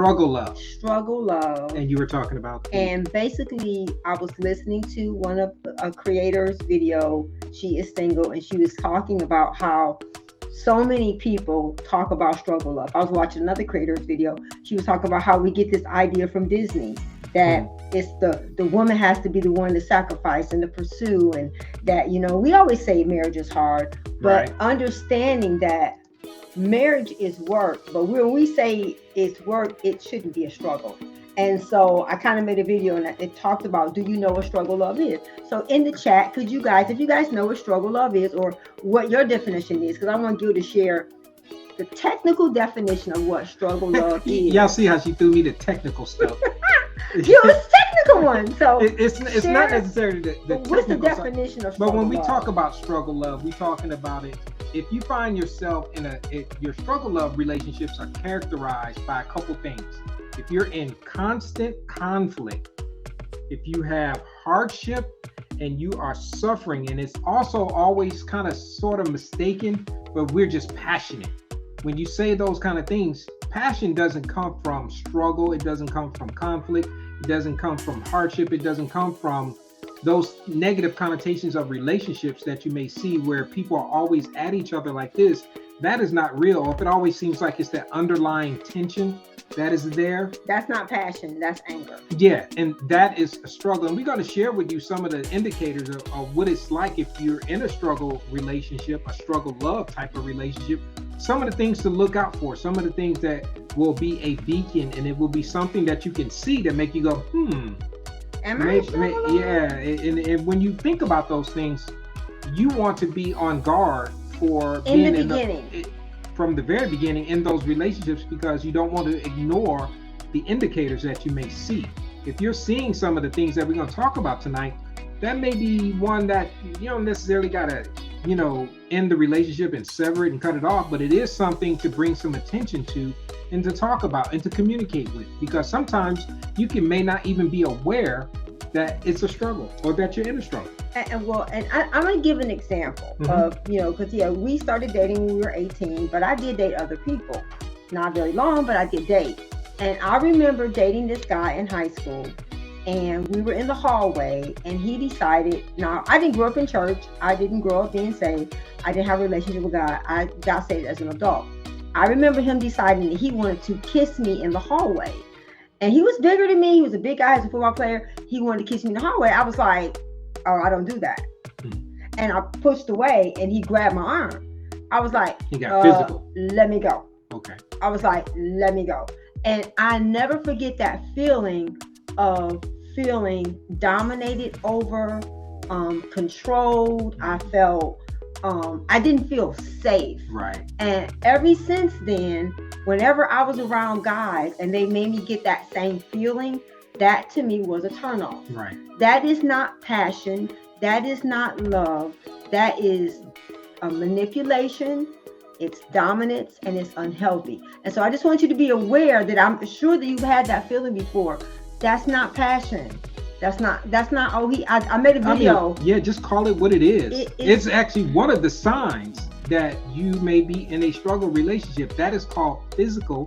Struggle love. And you were talking about. And basically, I was listening to one of a creator's video. She is single, and she was talking about how so many people talk about struggle love. I was watching another creator's video. She was talking about how we get this idea from Disney that it's the woman has to be the one to sacrifice and to pursue, and that, we always say marriage is hard, but understanding that marriage is work, but when we say it's work, it shouldn't be a struggle. And so I kind of made a video and it talked about, do you know what struggle love is? So in the chat, could you guys, if you guys know what struggle love is or what your definition is, because I want Gil to share the technical definition of what struggle love is. Y'all see how she threw me the technical stuff. Gil's technical one. So it's not necessarily the what's the definition of struggle love? But when we talk about struggle love, we're talking about it. If you find yourself your struggle love relationships are characterized by a couple things. If you're in constant conflict, if you have hardship and you are suffering, and it's also always kind of sort of mistaken, but we're just passionate. When you say those kind of things, passion doesn't come from struggle. It doesn't come from conflict. It doesn't come from hardship. It doesn't come from those negative connotations of relationships that you may see where people are always at each other like this. That is not real. If it always seems like it's that underlying tension that is there. That's not passion, that's anger. Yeah, and that is a struggle. And we're going to share with you some of the indicators of what it's like if you're in a struggle relationship, a struggle love type of relationship. Some of the things to look out for, some of the things that will be a beacon, and it will be something that you can see that make you go, Am I yeah. And when you think about those things, you want to be on guard for in the beginning. From the very beginning in those relationships, because you don't want to ignore the indicators that you may see. If you're seeing some of the things that we're going to talk about tonight, that may be one that you don't necessarily got to, end the relationship and sever it and cut it off, but it is something to bring some attention to and to talk about and to communicate with, because sometimes you may not even be aware that it's a struggle or that you're in a struggle. And I'm going to give an example of, because we started dating when we were 18, but I did date other people. Not very long, but I did date. And I remember dating this guy in high school, and we were in the hallway, and he decided, now I didn't grow up in church. I didn't grow up being saved. I didn't have a relationship with God. I got saved as an adult. I remember him deciding that he wanted to kiss me in the hallway. And he was bigger than me. He was a big guy as a football player. He wanted to kiss me in the hallway. I was like, oh, I don't do that. And I pushed away, and he grabbed my arm. I was like, he got physical. Let me go. Okay. I was like, let me go. And I never forget that feeling of feeling dominated over, controlled. I felt, I didn't feel safe. Right. And ever since then, whenever I was around guys and they made me get that same feeling, that to me was a turnoff. Right. That is not passion. That is not love. That is a manipulation. It's dominance, and it's unhealthy. And so I just want you to be aware that I'm sure that you've had that feeling before. That's not passion. That's not, I made a video. Just call it what it is. It's actually one of the signs that you may be in a struggle relationship. That is called physical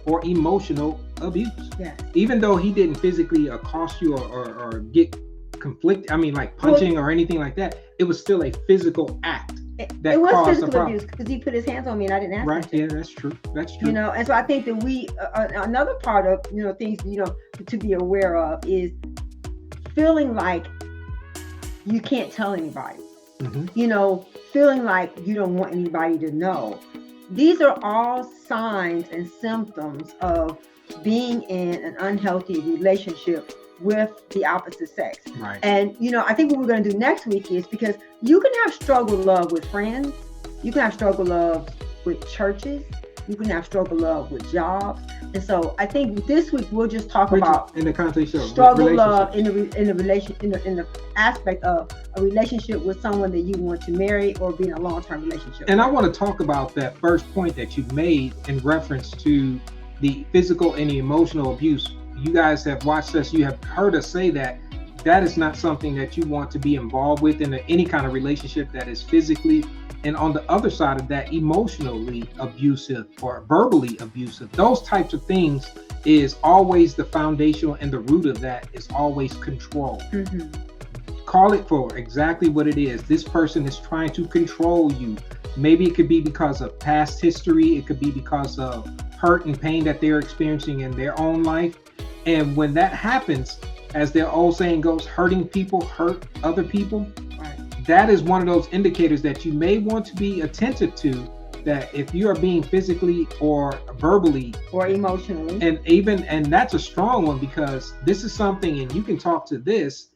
or emotional abuse. Yes. Even though he didn't physically accost you or get like punching or anything like that, it was still a physical act. It was physical abuse because he put his hands on me and I didn't ask him. Right, yeah, that's true. And so I think that we, another part of, things, to be aware of is feeling like you can't tell anybody. Feeling like you don't want anybody to know. These are all signs and symptoms of being in an unhealthy relationship with the opposite sex. Right. And, I think what we're going to do next week is, because you can have struggle love with friends, you can have struggle love with churches, you can have struggle love with jobs. And so I think this week we'll just talk about in the context of struggle love in the aspect of a relationship with someone that you want to marry or be in a long-term relationship. And I want to talk about that first point that you made in reference to the physical and the emotional abuse. You guys have watched us, you have heard us say that that is not something that you want to be involved with in any kind of relationship that is physically, and on the other side of that, emotionally abusive or verbally abusive. Those types of things is always the foundational, and the root of that is always control. Call it for exactly what it is. This person is trying to control you. Maybe it could be because of past history. It could be because of hurt and pain that they're experiencing in their own life. And when that happens, as their old saying goes, hurting people hurt other people. Right. That is one of those indicators that you may want to be attentive to, that if you are being physically or verbally or emotionally, and that's a strong one, because this is something, and you can talk to this,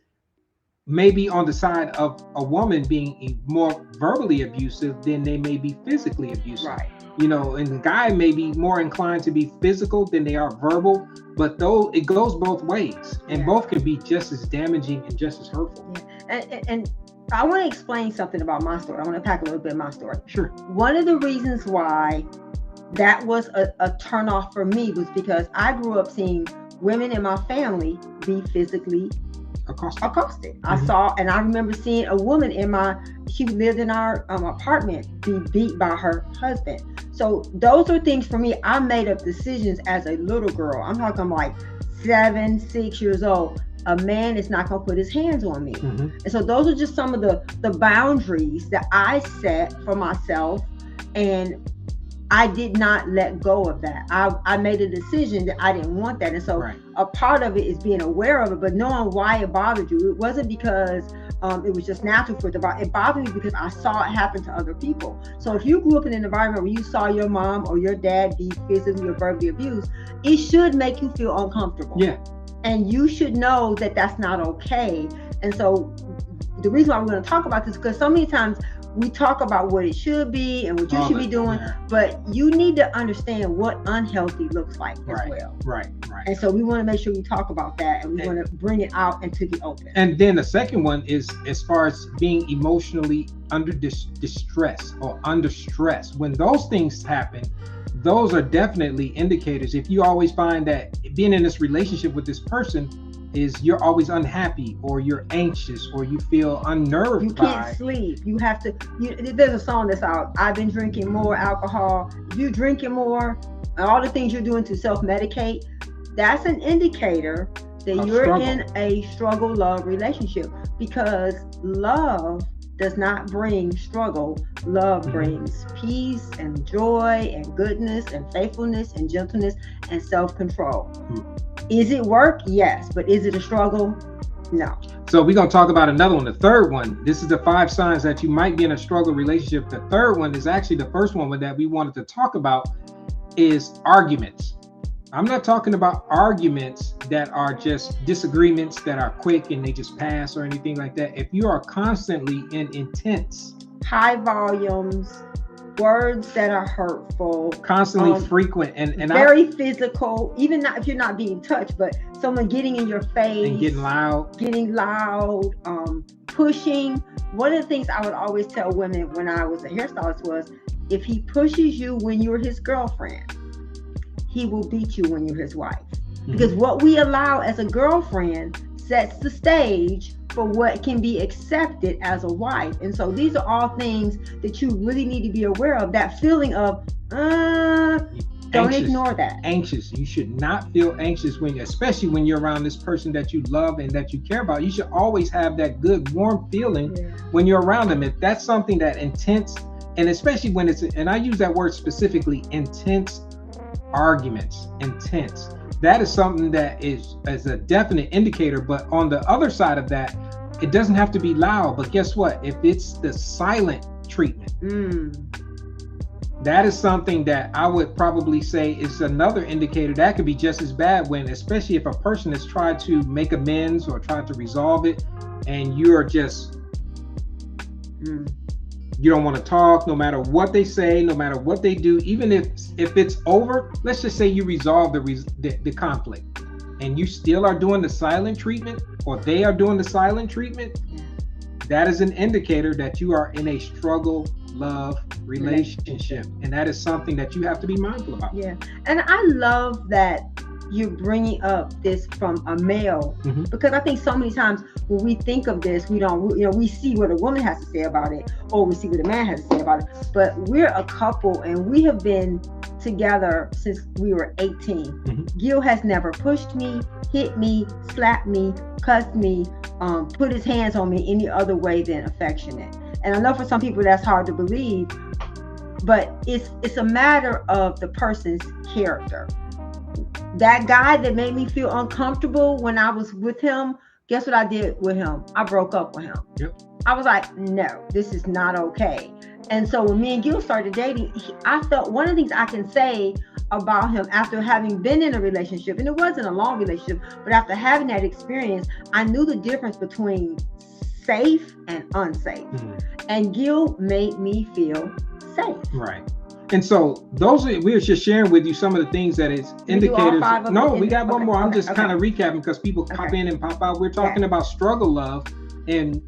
maybe on the side of a woman being more verbally abusive than they may be physically abusive. Right. You know, and the guy may be more inclined to be physical than they are verbal, but though it goes both ways, and both can be just as damaging and just as hurtful. And I want to explain something about my story. I want to pack a little bit of my story. Sure. One of the reasons why that was a turn off for me was because I grew up seeing women in my family be physically accosted. I saw, and I remember seeing a woman she lived in our apartment, be beat by her husband. So those are things for me. I made up decisions as a little girl. I'm talking like 7, 6 years old. A man is not going to put his hands on me. And so those are just some of the boundaries that I set for myself, and I did not let go of that. I made a decision that I didn't want that. And so a part of it is being aware of it, but knowing why it bothered you. It wasn't because it was just natural for it to bother. It bothered me because I saw it happen to other people. So if you grew up in an environment where you saw your mom or your dad be physically or verbally abused, it should make you feel uncomfortable. Yeah. And you should know that that's not okay. And so the reason why we're going to talk about this, because so many times we talk about what it should be and what you should be doing, but you need to understand what unhealthy looks like as well. Right. And so we want to make sure we talk about that, and we want to bring it out into the open. And then the second one is as far as being emotionally under distress or under stress. When those things happen, those are definitely indicators. If you always find that being in this relationship with this person is you're always unhappy, or you're anxious, or you feel unnerved, you can't sleep. You have to. There's a song that's out. I've been drinking more alcohol. If you're drinking more, and all the things you're doing to self-medicate, that's an indicator that you're in a struggle love relationship, because love does not bring struggle. Love brings peace and joy and goodness and faithfulness and gentleness and self-control. Is it work? Yes. But is it a struggle? No. So we're going to talk about another one. The third one, this is the 5 signs that you might be in a struggle relationship. The third one is actually the first one that we wanted to talk about, is arguments. I'm not talking about arguments that are just disagreements that are quick and they just pass or anything like that. If you are constantly in intense, high volumes, words that are hurtful, constantly frequent, and very physical, even not if you're not being touched, but someone getting in your face and getting loud, pushing. One of the things I would always tell women when I was a hairstylist was, if he pushes you when you're his girlfriend, he will beat you when you're his wife. Because what we allow as a girlfriend sets the stage for what can be accepted as a wife. And so these are all things that you really need to be aware of. That feeling of, don't ignore that. Anxious. You should not feel anxious especially when you're around this person that you love and that you care about. You should always have that good, warm feeling when you're around them. If that's something that intense, and especially when it's, and I use that word specifically, intense arguments, intense. That is something that is a definite indicator. But on the other side of that, it doesn't have to be loud. But guess what? If it's the silent treatment, that is something that I would probably say is another indicator that could be just as bad, when, especially if a person has tried to make amends or tried to resolve it, and you're just you don't want to talk, no matter what they say, no matter what they do. Even if it's over, let's just say you resolve the conflict, and you still are doing the silent treatment, or they are doing the silent treatment, that is an indicator that you are in a struggle love relationship. And that is something that you have to be mindful about. Yeah. And I love that you're bringing up this from a male, because I think so many times when we think of this, we don't, we see what a woman has to say about it, or we see what a man has to say about it. But we're a couple, and we have been together since we were 18. Gil has never pushed me, hit me, slapped me, cussed me, put his hands on me any other way than affectionate. And I know for some people that's hard to believe, but it's a matter of the person's character. That guy that made me feel uncomfortable when I was with him, guess what I did with him? I broke up with him. I was like, no, this is not okay. And so when me and Gil started dating, I felt one of the things I can say about him after having been in a relationship, and it wasn't a long relationship, but after having that experience, I knew the difference between safe and unsafe. And Gil made me feel safe. Right. And so we were just sharing with you some of the things that it's indicators. No, we got one more. I'm just kind of recapping because people pop in and pop out. We're talking about struggle love and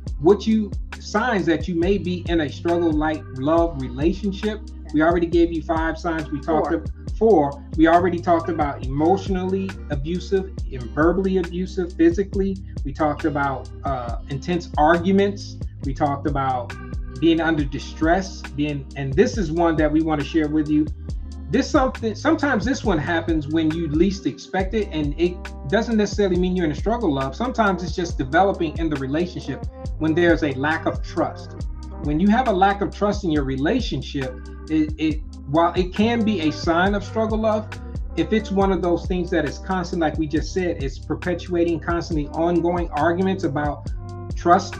signs that you may be in a struggle like love relationship. We already gave you 5 signs. We talked about 4. We already talked about emotionally abusive and verbally abusive, physically. We talked about intense arguments. We talked about being under distress, and this is one that we want to share with you. Sometimes this one happens when you least expect it, and it doesn't necessarily mean you're in a struggle love. Sometimes it's just developing in the relationship when there's a lack of trust. When you have a lack of trust in your relationship, while it can be a sign of struggle love, if it's one of those things that is constant, like we just said, it's perpetuating constantly ongoing arguments about trust.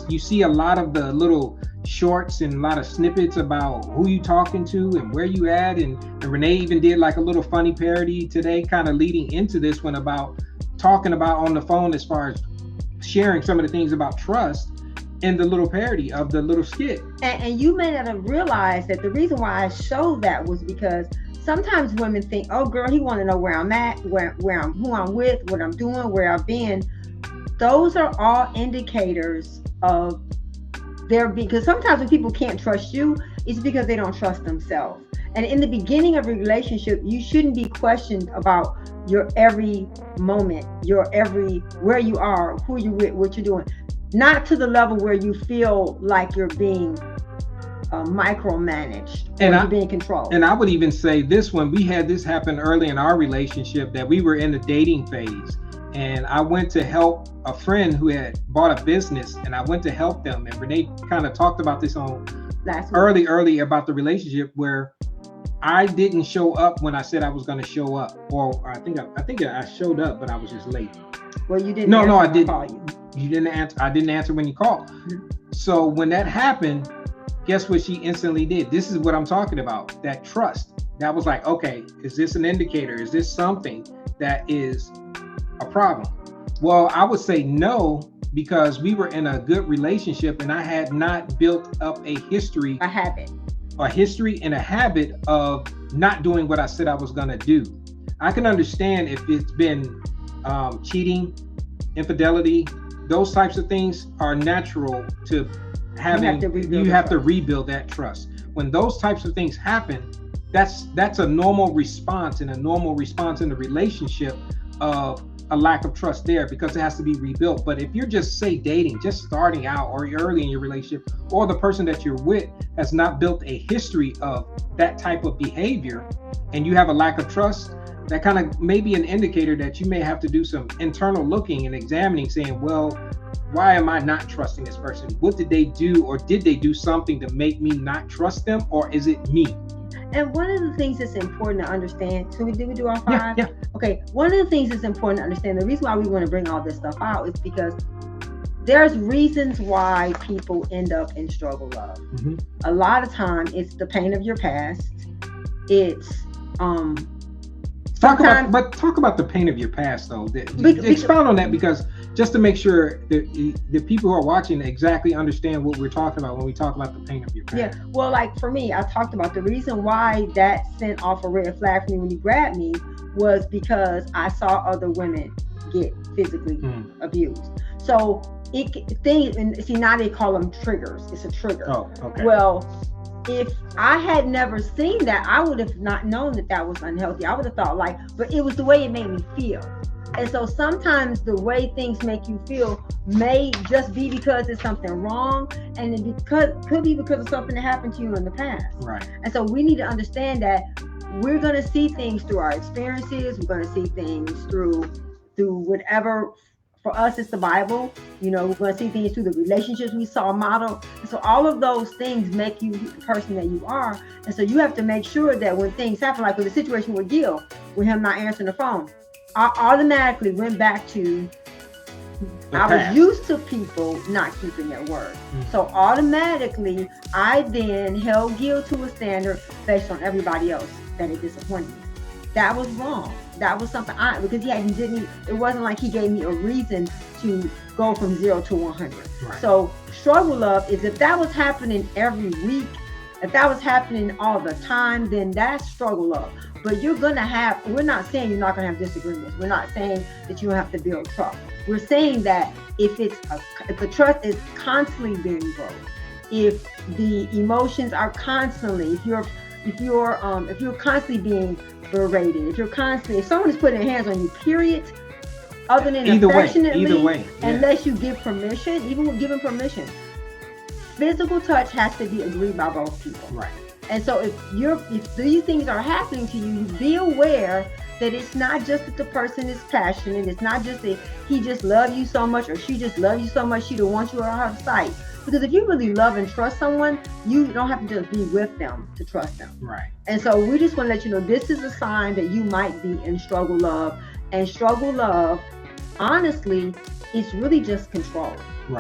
You see a lot of the little shorts and a lot of snippets about who you talking to and where you at. And Renee even did like a little funny parody today, kind of leading into this one about talking about on the phone as far as sharing some of the things about trust in the little parody of the little skit. And you may not have realized that the reason why I showed that was because sometimes women think, oh girl, he want to know where I'm at, who I'm with, what I'm doing, where I've been. Those are all indicators of because sometimes when people can't trust you, it's because they don't trust themselves. And in the beginning of a relationship, you shouldn't be questioned about your every moment, where you are, who you're with, what you're doing. Not to the level where you feel like you're being micromanaged and you're being controlled. And I would even say this one, we had this happen early in our relationship, that we were in the dating phase. And I went to help a friend who had bought a business, and I went to help them. And Renee kind of talked about this on early about the relationship, where I didn't show up when I said I was going to show up, or I think I showed up, but I was just late. Well, you didn't. No, I didn't. You didn't answer. I didn't answer when you called. So when that happened, guess what she instantly did? This is what I'm talking about. That trust. That was like, okay, is this an indicator? Is this something that is a problem? Well, I would say no, because we were in a good relationship and I had not built up a history and a habit of not doing what I said I was going to do. I can understand if it's been cheating, infidelity, those types of things are natural to having. You have to rebuild that trust. When those types of things happen, that's a normal response, and a normal response in the relationship of a lack of trust there, because it has to be rebuilt. But if you're just dating, just starting out, or you're early in your relationship, or the person that you're with has not built a history of that type of behavior, and you have a lack of trust, that kind of may be an indicator that you may have to do some internal looking and examining, saying, well, why am I not trusting this person? What did they do, or did they do something to make me not trust them, or is it me? And one of the things that's important to understand, so did we do our 5? Yeah. Okay, one of the things that's important to understand, the reason why we want to bring all this stuff out is because there's reasons why people end up in struggle love. A lot of time it's the pain of your past. It's talk about the pain of your past though. Expound on that, because just to make sure that the people who are watching exactly understand what we're talking about when we talk about the pain of your past. Yeah, well, like for me, I talked about the reason why that sent off a red flag for me when you grabbed me was because I saw other women get physically abused. So now they call them triggers. It's a trigger. Oh, okay. Well, if I had never seen that, I would have not known that that was unhealthy. I would have thought like, but it was the way it made me feel. And so sometimes the way things make you feel may just be because it's something wrong, and it could be because of something that happened to you in the past. Right. And so we need to understand that we're going to see things through our experiences. We're going to see things through whatever. For us, it's the Bible. We're going to see things through the relationships we saw modeled. And so all of those things make you the person that you are. And so you have to make sure that when things happen, like with the situation with Gil, with him not answering the phone, I automatically went back to I was used to people not keeping their word. So automatically, I then held Gil to a standard based on everybody else that had disappointed me. That was wrong. That was something because it wasn't like he gave me a reason to go from 0 to 100. Right. So struggle love is if that was happening every week, if that was happening all the time, then that's struggle love. But we're not saying you're not going to have disagreements. We're not saying that you don't have to build trust. We're saying that if the trust is constantly being broke, if the emotions are constantly, if you're constantly being berated, if someone is putting their hands on you, period, other than affectionately, unless you give permission, even with giving permission, physical touch has to be agreed by both people. Right. And so if these things are happening to you, be aware that it's not just that the person is passionate. It's not just that he just loves you so much or she just loves you so much she don't want you out of her sight. Because if you really love and trust someone, you don't have to just be with them to trust them. Right. And so we just want to let you know this is a sign that you might be in struggle love. And struggle love, honestly, it's really just control. Right.